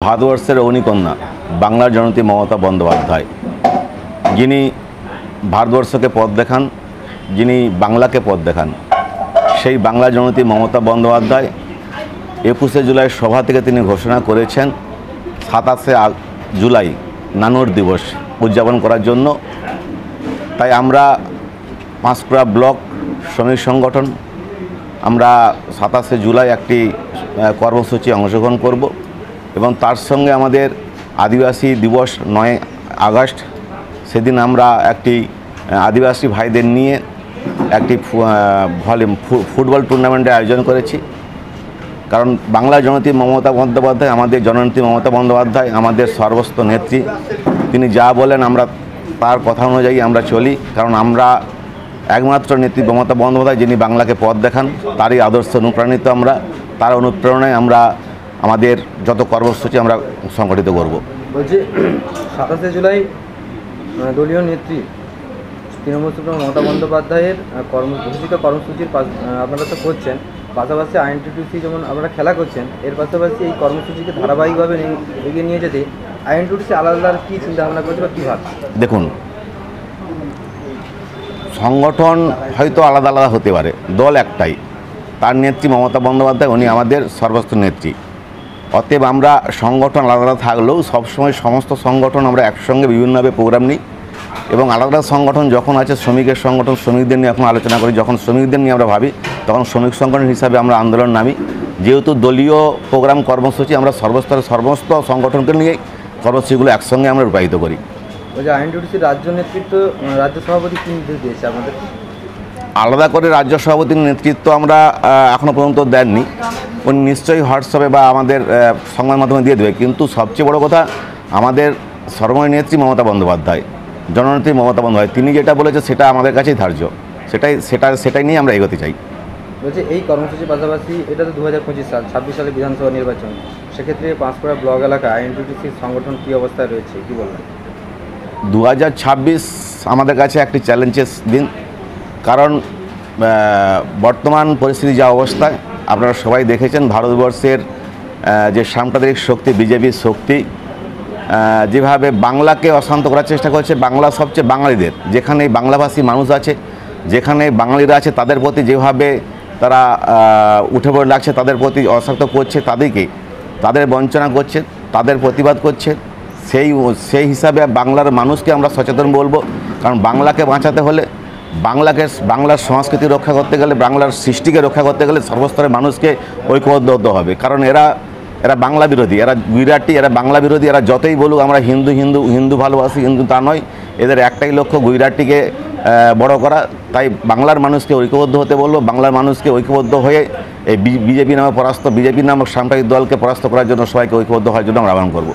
ভারতবর্ষের অগ্নিকন্যা বাংলার জননেত্রী মমতা বন্দ্যোপাধ্যায়, যিনি ভারতবর্ষকে পথ দেখান, যিনি বাংলাকে পথ দেখান, সেই বাংলার জননেত্রী মমতা বন্দ্যোপাধ্যায় 21শে জুলাই সভা থেকে তিনি ঘোষণা করেছেন 27শে জুলাই নানুর দিবস উদযাপন করার জন্য। তাই আমরা পাঁশকুড়া ব্লক শ্রমিক সংগঠন আমরা 27শে জুলাই একটি কর্মসূচি অংশগ্রহণ করব এবং তার সঙ্গে আমাদের আদিবাসী দিবস 9 আগস্ট, সেদিন আমরা একটি আদিবাসী ভাইদের নিয়ে একটি ফুটবল টুর্নামেন্টের আয়োজন করেছি। কারণ বাংলার জননেত্রী মমতা বন্দ্যোপাধ্যায়, আমাদের জননেত্রী মমতা বন্দ্যোপাধ্যায় আমাদের সর্বস্ব নেত্রী। তিনি যা বলেন আমরা তার কথা অনুযায়ী আমরা চলি, কারণ আমরা একমাত্র নেত্রী মমতা বন্দ্যোপাধ্যায় যিনি বাংলাকে পথ দেখান, তারই আদর্শ অনুপ্রাণিত। আমরা তার অনুপ্রেরণায় আমরা আমাদের যত কর্মসূচি আমরা সংগঠিত করব। বলছি 27শে জুলাই দলীয় নেত্রী তৃণমূল সুপ্রিমো মমতা বন্দ্যোপাধ্যায়ের ঘোষিত কর্মসূচির আপনারা তো করছেন, পাশাপাশি আইএনটিটিউসি যেমন আপনারা খেলা করছেন, এর পাশাপাশি এই কর্মসূচিকে ধারাবাহিকভাবে এগিয়ে নিয়ে যেতে আইএনটিটিউসি আলাদা আলাদা কী চিন্তাভাবনা করছে বা কী ভাবছে? দেখুন, সংগঠন হয়তো আলাদা আলাদা হতে পারে, দল একটাই, তার নেত্রী মমতা বন্দ্যোপাধ্যায়, উনি আমাদের সর্বস্ব নেত্রী। অতএব আমরা সংগঠন আলাদা আলাদা থাকলেও সবসময় সমস্ত সংগঠন আমরা একসঙ্গে বিভিন্নভাবে প্রোগ্রাম নিই এবং আলাদা সংগঠন যখন আছে শ্রমিকের সংগঠন, শ্রমিকদের নিয়ে এখন আলোচনা করি। যখন শ্রমিকদের নিয়ে আমরা ভাবি তখন শ্রমিক সংগঠন হিসাবে আমরা আন্দোলন নামি। যেহেতু দলীয় প্রোগ্রাম কর্মসূচি আমরা সর্বস্তরের সমস্ত সংগঠনকে নিয়ে কর্মসূচিগুলো একসঙ্গে আমরা রূপায়িত করি। ওই যে আইএনটিটিউসির রাজ্য নেতৃত্ব, রাজ্য সভাপতি কী নির্দেশ দিয়েছে আপনাদের? আলাদা করে রাজ্য সভাপতির নেতৃত্ব আমরা এখনও পর্যন্ত দেননি। উনি নিশ্চয়ই হোয়াটসঅ্যাপে বা আমাদের সংবাদ মাধ্যমে দিয়ে দেবে। কিন্তু সবচেয়ে বড় কথা, আমাদের সর্বময় নেত্রী মমতা বন্দ্যোপাধ্যায়, জননেত্রী মমতা বন্দ্যোপাধ্যায়, তিনি যেটা বলেছে সেটা আমাদের কাছেই ধার্য, সেটাই নিয়ে আমরা এগোতে চাই। বলছি এই কর্মসূচির পাশাপাশি এটা তো 2025 সাল, 26 সালে বিধানসভা নির্বাচন, সেক্ষেত্রে পাঁশকুড়া ব্লক এলাকা আইএনটিটিউসির সংগঠন কী অবস্থায় রয়েছে, কী বলবেন? 2026 আমাদের কাছে একটি চ্যালেঞ্জের দিন, কারণ বর্তমান পরিস্থিতি যা অবস্থায় আপনারা সবাই দেখেছেন, ভারতবর্ষের যে সাম্প্রদায়িক শক্তি বিজেপির শক্তি যেভাবে বাংলাকে অশান্ত করার চেষ্টা করছে, বাংলা সবচেয়ে বাঙালিদের, যেখানে বাংলাভাষী মানুষ আছে, যেখানে বাঙালিরা আছে, তাদের প্রতি যেভাবে তারা উঠে পড়ে লাগছে, তাদের প্রতি অশান্ত করছে, তাদের বঞ্চনা করছে, তাদের প্রতিবাদ করছে। সেই হিসাবে বাংলার মানুষকে আমরা সচেতন বলবো, কারণ বাংলাকে বাঁচাতে হলে, বাংলার সংস্কৃতি রক্ষা করতে গেলে, বাংলার সৃষ্টিকে রক্ষা করতে গেলে সর্বস্তরের মানুষকে ঐক্যবদ্ধ হতে হবে। কারণ এরা বাংলা বিরোধী, এরা গুজরাটি, এরা বাংলা বিরোধী। এরা যতই বলুক আমরা হিন্দু ভালোবাসি, হিন্দু তা নয়, এদের একটাই লক্ষ্য গুজরাটিকে বড় করা। তাই বাংলার মানুষকে ঐক্যবদ্ধ হতে বলবো। বাংলার মানুষকে ঐক্যবদ্ধ হয়ে এই বিজেপি নামক সাম্প্রদায়িক দলকে পরাস্ত করার জন্য সবাইকে ঐক্যবদ্ধ হওয়ার জন্য আমরা আহ্বান করব।